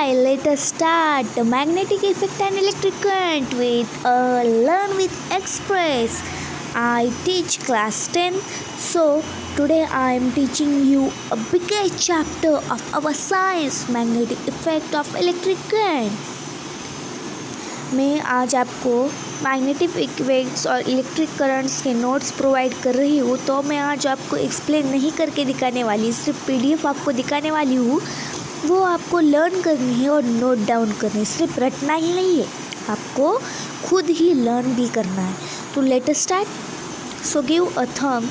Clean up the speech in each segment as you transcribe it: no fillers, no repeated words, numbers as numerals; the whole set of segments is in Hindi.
Hi, let us start the magnetic effect and electric current with Learn with Express. I teach class 10, so today I am teaching you a bigger chapter of our science, magnetic effect of electric current. मैं आज आपको मैग्नेटिक इक्वेट्स और इलेक्ट्रिक करंट्स के नोट्स प्रोवाइड कर रही हूँ। तो मैं आज आपको एक्सप्लेन नहीं करके दिखाने वाली, सिर्फ पीडीएफ आपको दिखाने वाली हूँ। वो आपको लर्न करनी है और नोट डाउन करनी है, सिर्फ रटना ही नहीं है, आपको खुद ही लर्न भी करना है। तो let us start. So give a thumb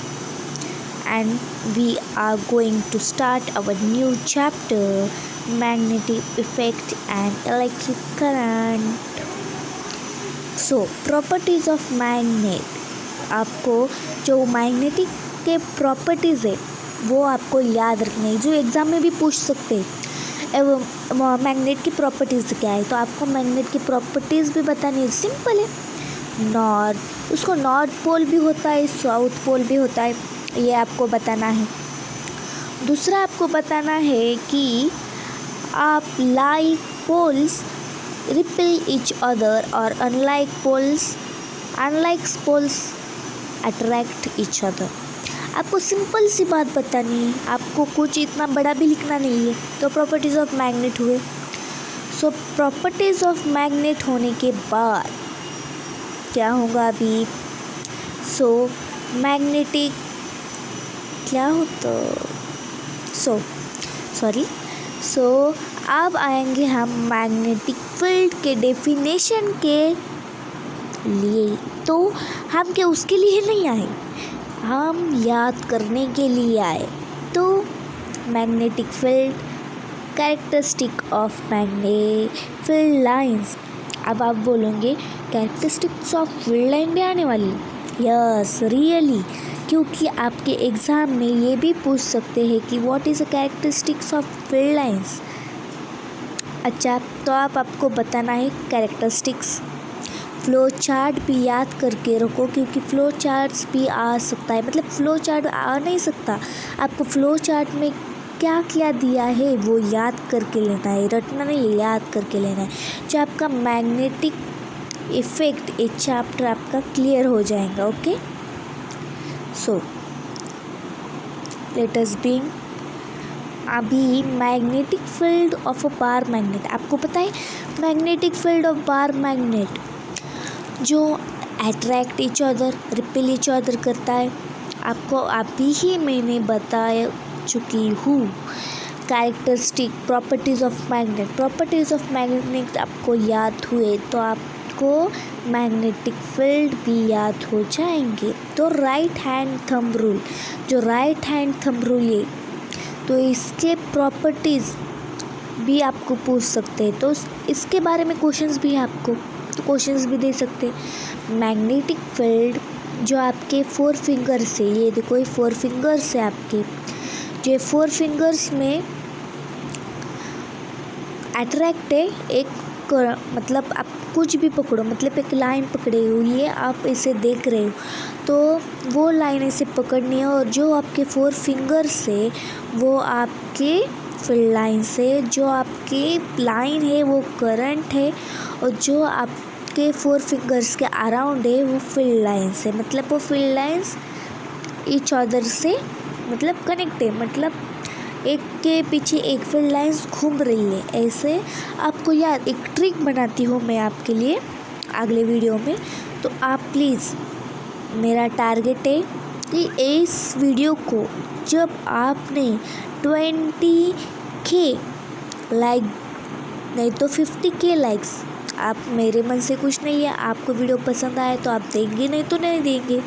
and we are going to start our new chapter, magnetic effect and electric current. So properties of magnet, आपको जो मैग्नेटिक के प्रॉपर्टीज़ है वो आपको याद रखना है, जो एग्ज़ाम में भी पूछ सकते हैं। मैग्नेट की प्रॉपर्टीज़ क्या है, तो आपको मैग्नेट की प्रॉपर्टीज़ भी बतानी है। सिंपल है, उसको नॉर्थ पोल भी होता है, साउथ पोल भी होता है, ये आपको बताना है। दूसरा आपको बताना है कि आप like poles repel each other और unlike poles attract each other. आपको सिंपल सी बात बतानी है, आपको कुछ इतना बड़ा भी लिखना नहीं है। तो प्रॉपर्टीज़ ऑफ मैग्नेट हुए। सो प्रॉपर्टीज़ ऑफ मैग्नेट होने के बाद क्या होगा अभी? सो मैग्नेटिक क्या होता, सो अब आएंगे हम मैग्नेटिक फील्ड के डेफिनेशन के लिए। तो हम क्या उसके लिए नहीं आए, हम याद करने के लिए आए। तो magnetic field, characteristic of magnet field lines. अब आप बोलोगे कैरेक्टरिस्टिक्स ऑफ फील्ड लाइन भी आने वाली? यस, रियली, क्योंकि आपके एग्ज़ाम में ये भी पूछ सकते हैं कि what is the characteristics of field lines. अच्छा, तो आपको बताना है कैरेक्टरिस्टिक्स। फ्लो चार्ट भी याद करके रखो, क्योंकि फ्लो चार्ट्स भी आ सकता है, मतलब फ्लो चार्ट आ नहीं सकता, आपको फ्लो चार्ट में क्या क्या दिया है वो याद करके लेना है, रटना नहीं, याद करके लेना है। जो आपका मैग्नेटिक इफेक्ट एक चैप्टर आपका क्लियर हो जाएगा। Okay, so let us begin. अभी magnetic field of a bar magnet, आपको पता है magnetic field of bar magnet जो attract each other, repel each other करता है, आपको अभी ही मैंने बता चुकी हूँ। कैरेक्टरिस्टिक प्रॉपर्टीज़ ऑफ मैग्नेट आपको याद हुए तो आपको मैग्नेटिक फील्ड भी याद हो जाएंगे। तो राइट हैंड थंब रूल, जो राइट हैंड थंब रूल है, तो इसके प्रॉपर्टीज़ भी आपको पूछ सकते हैं, तो इसके बारे में क्वेश्चंस भी आपको क्वेश्चंस भी दे सकते हैं। मैग्नेटिक फील्ड जो आपके 4 फिंगर्स है, ये देखो, ये 4 फिंगर्स है आपके, जो 4 फिंगर्स में अट्रैक्ट है एक, मतलब आप कुछ भी पकड़ो, मतलब एक लाइन पकड़े हो, ये आप इसे देख रहे हो, तो वो लाइन ऐसे पकड़नी है, और जो आपके 4 फिंगर्स है वो आपके फील्ड लाइन से, जो आपकी लाइन है वो करंट है, और जो आपके 4 फिंगर्स के अराउंड है वो फील्ड लाइन्स है, मतलब वो फील्ड लाइन्स ईच अदर से मतलब कनेक्ट है, मतलब एक के पीछे एक फील्ड लाइन्स घूम रही है। ऐसे आपको याद, एक ट्रिक बनाती हूँ मैं आपके लिए अगले वीडियो में। तो आप प्लीज़, मेरा टारगेट है कि इस वीडियो को जब आपने 20K लाइक, नहीं तो 50K लाइक्स, आप, मेरे मन से कुछ नहीं है, आपको वीडियो पसंद आए तो आप देंगे, नहीं तो नहीं देंगे।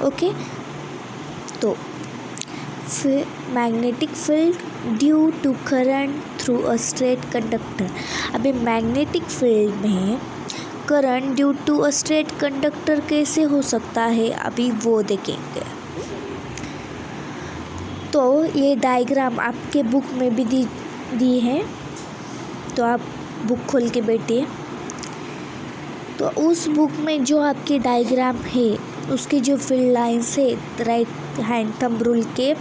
ओके, तो फिर magnetic field due to current through a straight conductor. अभी मैग्नेटिक फील्ड में current due to a straight conductor कैसे हो सकता है, अभी वो देखेंगे। तो ये डायग्राम आपके बुक में भी दी है, तो आप बुक खोल के बैठिए। तो उस बुक में जो आपकी डायग्राम है, उसकी जो फील्ड लाइंस है राइट हैंड थंब रूल के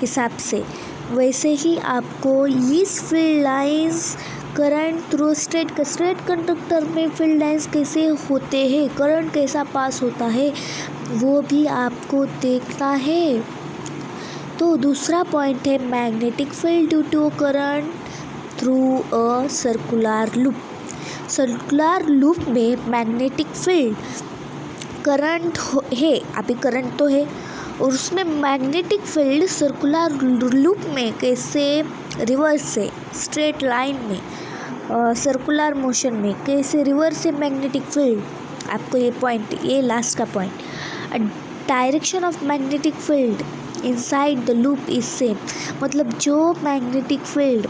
हिसाब से, वैसे ही आपको इस field lines current through straight conductor में फील्ड लाइंस कैसे होते हैं, करंट कैसा पास होता है, वो भी आपको देखना है। तो दूसरा पॉइंट है magnetic field due to current through a circular loop. Circular loop में मैग्नेटिक फील्ड करंट है, अभी करंट तो है, और उसमें मैग्नेटिक फील्ड सर्कुलर लूप में कैसे रिवर्स से स्ट्रेट लाइन में सर्कुलर मोशन में कैसे रिवर्स से मैग्नेटिक फील्ड, आपको ये पॉइंट, ये लास्ट का point, direction of magnetic field inside the loop is same. मतलब जो मैग्नेटिक फील्ड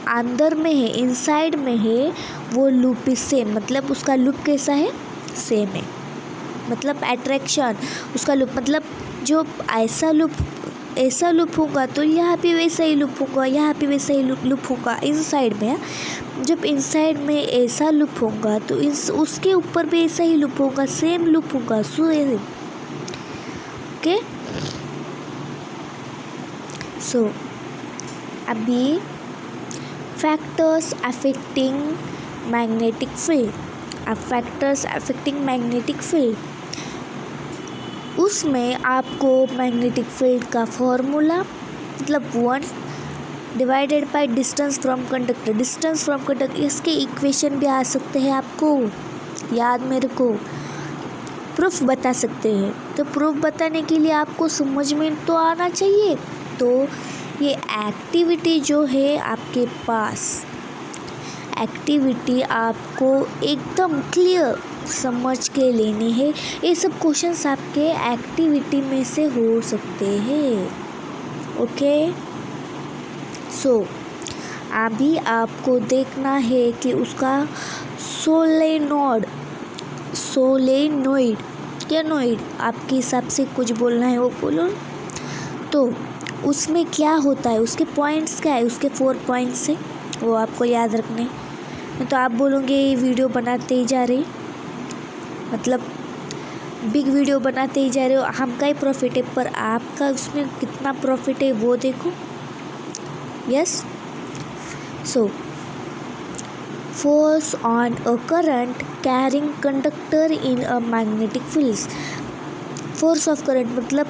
अंदर में है, इनसाइड में है, वो लूप इज सेम, मतलब उसका लूप कैसा है, सेम है। मतलब अट्रैक्शन उसका लूप, मतलब जो ऐसा लूप होगा तो यहाँ पे वैसा ही लूप होगा, यहाँ पे वैसा ही लूप होगा इनसाइड में। जब इनसाइड में ऐसा लूप होगा तो उसके ऊपर भी ऐसा ही लूप होगा, सेम लूप होगा। ओके, सो अभी फैक्टर्स अफेक्टिंग मैग्नेटिक फील्ड, अब फैक्टर्स अफेक्टिंग मैग्नेटिक फील्ड, उसमें आपको मैग्नेटिक फील्ड का फॉर्मूला मतलब 1 divided by distance from conductor, distance from conductor, इसके इक्वेशन भी आ सकते हैं, आपको याद मेरे को प्रूफ बता सकते हैं। तो प्रूफ बताने के लिए आपको समझ में तो आना चाहिए। तो ये एक्टिविटी जो है आपके पास, एक्टिविटी आपको एकदम क्लियर समझ के लेनी है। ये सब क्वेश्चंस आपके एक्टिविटी में से हो सकते हैं। ओके, सो अभी आपको देखना है कि उसका सोलेनोइड क्या नोइड, आपके हिसाब से कुछ बोलना है वो बोलो। तो उसमें क्या होता है, उसके पॉइंट्स क्या है, उसके 4 पॉइंट्स हैं, वो आपको याद रखने। तो आप बोलोगे ये वीडियो बनाते ही जा रहे, मतलब बिग वीडियो बनाते ही जा रहे हो, हमका ही प्रॉफिट है, पर आपका उसमें कितना प्रॉफिट है वो देखो। Yes, so force on a current carrying conductor in a magnetic field. Force of current मतलब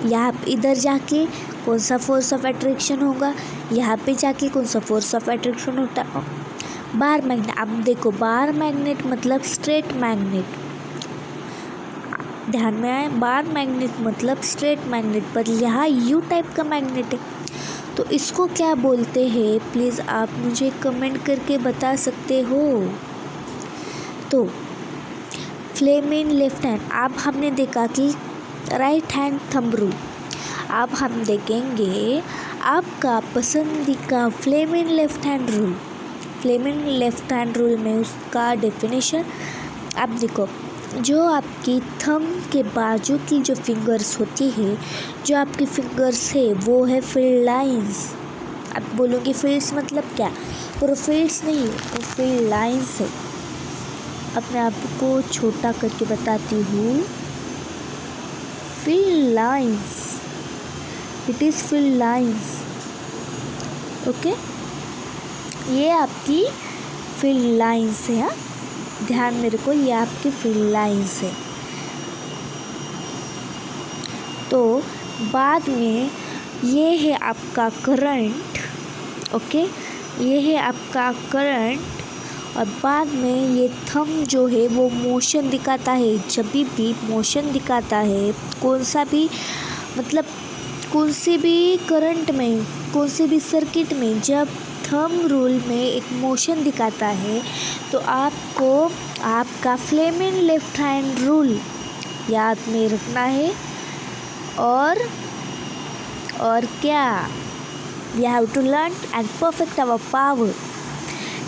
यहाँ इधर जाके कौन सा फोर्स ऑफ अट्रैक्शन होगा, यहाँ पे जाके कौन सा फोर्स ऑफ अट्रैक्शन होता है। बार मैग्नेट, अब देखो बार मैग्नेट मतलब स्ट्रेट मैग्नेट, ध्यान में आए, बार मैग्नेट मतलब स्ट्रेट मैग्नेट, पर यहाँ यू टाइप का मैग्नेट है। तो इसको क्या बोलते हैं, प्लीज़ आप मुझे कमेंट करके बता सकते हो। तो फ्लेमिंग लेफ्ट हैंड, अब हमने देखा कि राइट हैंड थंब रूल, अब हम देखेंगे आपका पसंदीदा Fleming left hand rule. Fleming left hand rule में उसका डेफिनेशन, अब देखो जो आपकी थंब के बाजू की जो फिंगर्स होती है, जो आपकी फिंगर्स है वो है फील्ड लाइंस। आप बोलोगे फील्ड्स मतलब क्या, पर फील्ड्स नहीं, वो फील्ड लाइंस है। अब मैं आपको छोटा करके बताती हूँ, field lines, it is field lines. Okay, ये आपकी फील्ड लाइंस है। हाँ, ध्यान मेरे को, ये आपकी फील्ड लाइंस है। तो बाद में ये है आपका करंट, ओके, ये है आपका करंट, और बाद में ये थंब जो है वो मोशन दिखाता है। जब भी मोशन दिखाता है, कौन सा भी मतलब कौन से भी करंट में, कौन से भी सर्किट में, जब थंब रूल में एक मोशन दिखाता है तो आपको आपका फ्लेमिंग लेफ्ट हैंड रूल याद में रखना है। और क्या, we have to learn and perfect our power.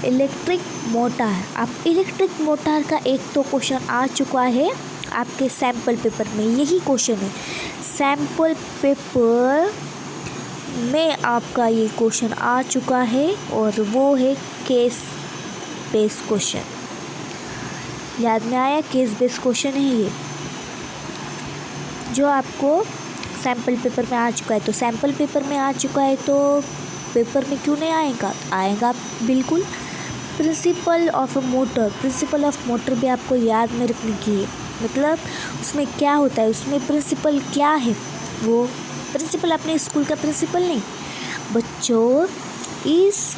Electric motor, अब इलेक्ट्रिक मोटर का एक तो क्वेश्चन आ चुका है आपके सैम्पल पेपर में, यही क्वेश्चन है सैम्पल पेपर में आपका ये क्वेश्चन आ चुका है, और वो है केस बेस क्वेश्चन। याद में आया, केस बेस क्वेश्चन है ये, जो आपको सैम्पल पेपर में आ चुका है, तो सैम्पल पेपर में आ चुका है तो पेपर में क्यों नहीं आएगा, आएगा बिल्कुल। Principle of a motor, principle of motor भी आपको याद में रखने की है। मतलब उसमें क्या होता है, उसमें प्रिंसिपल क्या है, वो प्रिंसिपल अपने स्कूल का प्रिंसिपल नहीं बच्चों। इस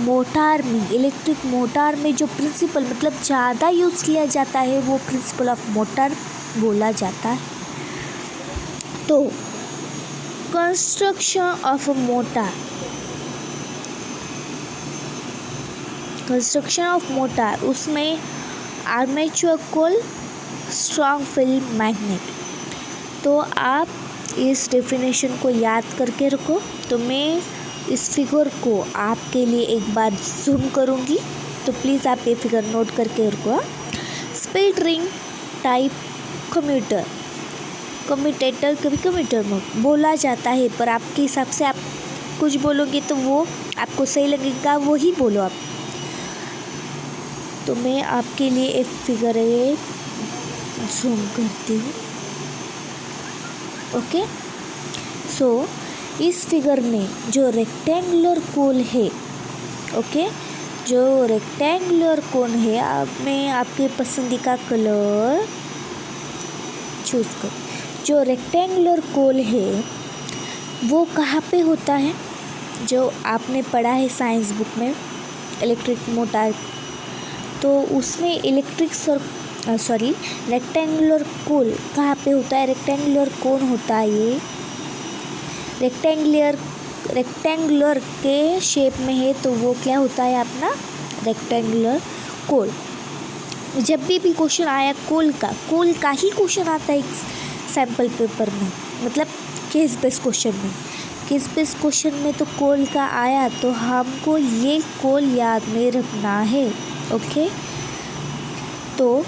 मोटार में, इलेक्ट्रिक मोटार में जो प्रिंसिपल मतलब ज़्यादा यूज़ किया जाता है वो प्रिंसिपल ऑफ मोटर बोला जाता है। तो construction of a motor, construction of motor, उसमें आर्मेचर कोल, स्ट्रॉन्ग फील्ड मैग्नेट। तो आप इस डेफिनेशन को याद करके रखो। तो मैं इस फिगर को आपके लिए एक बार जूम करूँगी, तो प्लीज़ आप ये फिगर नोट करके रखो। Split ring type commuter, commutator कभी कम्यूटर में बोला जाता है, पर आपके हिसाब से आप कुछ बोलोगे तो वो आपको सही लगेगा, वो ही बोलो आप। तो मैं आपके लिए एक फिगर जूम करती हूँ। ओके, सो इस फिगर में जो रेक्टेंगुलर कोन है, ओके, जो रेक्टेंगुलर कोन है, अब मैं आपके पसंदीदा कलर चूज़ कर। जो रेक्टेंगुलर कोन है वो कहाँ पे होता है, जो आपने पढ़ा है साइंस बुक में इलेक्ट्रिक मोटर, तो उसमें रेक्टेंगुलर कोन कहाँ पे होता है। रेक्टेंगुलर कोन होता है ये रेक्टेंगुलर के शेप में है, तो वो क्या होता है अपना रेक्टेंगुलर कोन। जब भी क्वेश्चन आया कोल का ही क्वेश्चन आता है सैम्पल पेपर में, मतलब केस बेस्ड क्वेश्चन में। केस बेस्ड क्वेश्चन में तो कोल का आया, तो हमको ये कोल याद में रखना है। ओके, तो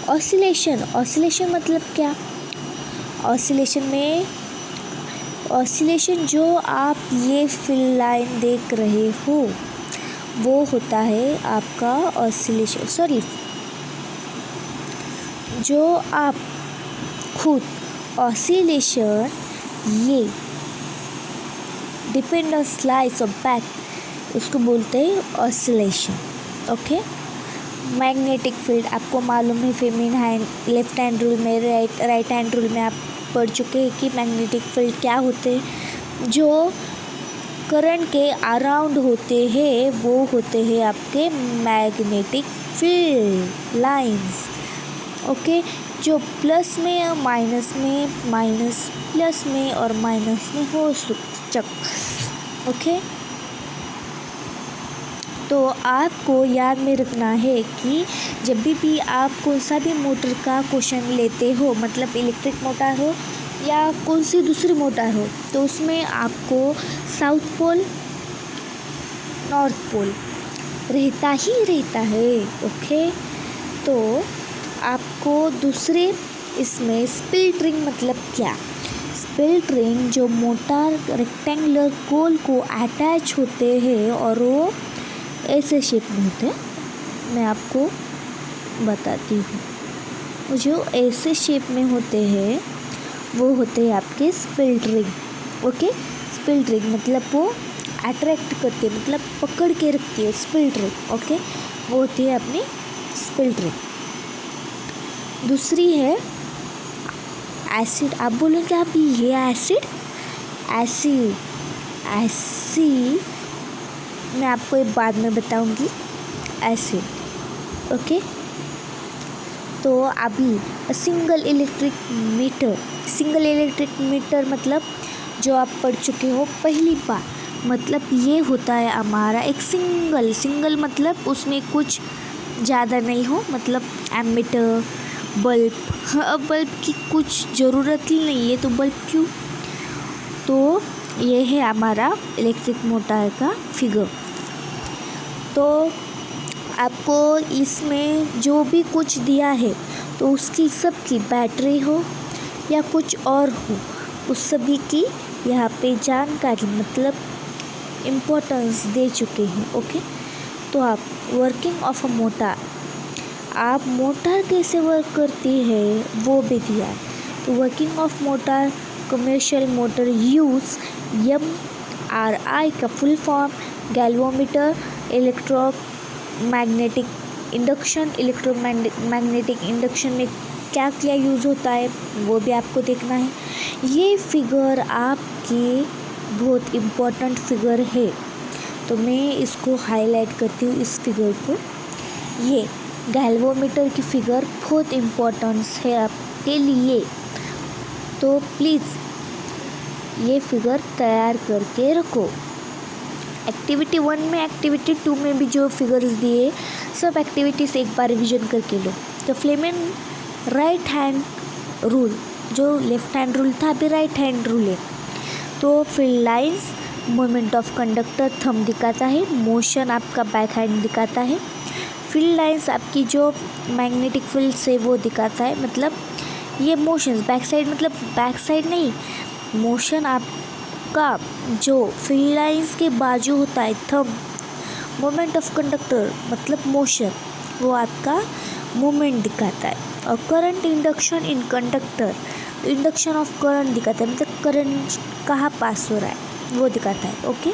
ऑसिलेशन, ऑसिलेशन मतलब क्या, ऑसिलेशन जो आप ये फिल लाइन देख रहे हो वो होता है आपका ऑसिलेशन। जो आप खुद ऑसिलेशन, ये depend on slice of back, उसको बोलते हैं ऑसिलेशन। ओके, मैग्नेटिक फील्ड आपको मालूम है, Fleming hand left hand rule में, राइट हैंड रूल में आप पढ़ चुके हैं कि मैग्नेटिक फील्ड क्या होते हैं। जो करंट के अराउंड होते हैं वो होते हैं आपके मैग्नेटिक फील्ड लाइंस। ओके, जो प्लस में या माइनस प्लस में और माइनस में हो चक। ओके, तो आपको याद में रखना है कि जब भी आप कौन सा भी मोटर का क्वेश्चन लेते हो, मतलब इलेक्ट्रिक मोटर हो या कौन सी दूसरी मोटर हो, तो उसमें आपको साउथ पोल नॉर्थ पोल रहता है। ओके, तो आपको दूसरे इसमें स्प्लिट रिंग मतलब क्या, स्प्लिट रिंग जो मोटर रेक्टेंगुलर कोल को अटैच होते हैं और वो ऐसे शेप में होते हैं। मैं आपको बताती हूँ, जो ऐसे शेप में होते हैं वो होते हैं आपके split ring. Okay, split ring मतलब वो अट्रैक्ट करती है, मतलब पकड़ के रखती है स्प्लिट रिंग। ओके, वो होती है अपनी स्प्लिट रिंग। दूसरी है एसिड। आप बोलोगे आप ये एसिड मैं आपको एक बाद में बताऊंगी एसिड। ओके, तो अभी सिंगल इलेक्ट्रिक मीटर मतलब जो आप पढ़ चुके हो पहली बार, मतलब ये होता है हमारा एक सिंगल मतलब उसमें कुछ ज़्यादा नहीं हो, मतलब एमीटर, बल्ब। हाँ, बल्ब की कुछ ज़रूरत ही नहीं है, तो बल्ब क्यों। तो ये है हमारा इलेक्ट्रिक मोटर का फिगर। तो आपको इसमें जो भी कुछ दिया है तो उसकी सबकी बैटरी हो या कुछ और हो, उस सभी की यहाँ पे जानकारी मतलब इम्पोर्टेंस दे चुके हैं। ओके, तो आप वर्किंग ऑफ अ मोटर, आप मोटर कैसे वर्क करती है वो भी दिया है। तो working of motor, commercial motor use, MRI का full form, galvanometer, electromagnetic induction में क्या क्या यूज़ होता है वो भी आपको देखना है। ये फिगर आपकी बहुत इम्पोर्टेंट फिगर है, तो मैं इसको हाईलाइट करती हूँ इस फिगर को। ये गैल्वोमीटर की फिगर बहुत इम्पोर्टेंस है आपके लिए, तो प्लीज़ ये फिगर तैयार करके रखो। एक्टिविटी 1 में, एक्टिविटी 2 में भी जो फिगर्स दिए सब एक्टिविटीज़ एक बार रिविजन करके लो। तो फ्लेमिंग राइट हैंड रूल, जो लेफ्ट हैंड रूल था अभी राइट हैंड रूल है। तो field lines, moment of conductor thumb दिखाता है, मोशन आपका बैक हैंड दिखाता है। फील्ड लाइंस आपकी जो मैग्नेटिक फील्ड से वो दिखाता है, मतलब ये मोशंस बैक साइड, मतलब बैक साइड नहीं, मोशन आपका जो फील्ड लाइंस के बाजू होता है थंब। मोमेंट ऑफ कंडक्टर मतलब मोशन, वो आपका मोमेंट दिखाता है। और current induction in conductor, induction of current दिखाता है, मतलब करंट कहाँ पास हो रहा है वो दिखाता है। ओके,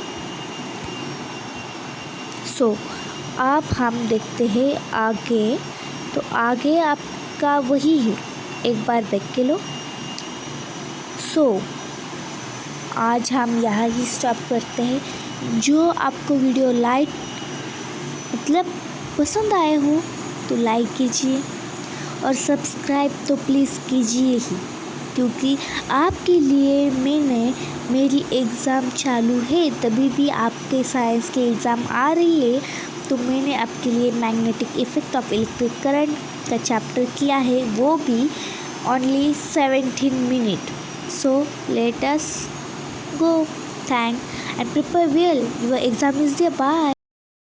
सो अब हम देखते हैं आगे। तो आगे आपका वही है, एक बार देख के लो। सो आज हम यहाँ ही स्टॉप करते हैं। जो आपको वीडियो मतलब पसंद आए हो तो लाइक कीजिए और सब्सक्राइब तो प्लीज़ कीजिए ही, क्योंकि आपके लिए मेरी एग्ज़ाम चालू है, तभी भी आपके साइंस के एग्ज़ाम आ रही है, तो मैंने आपके लिए magnetic effect of electric current का चैप्टर किया है, वो भी only 17 minutes. So let us go. Thank and prepare well. Your exam is there. Bye.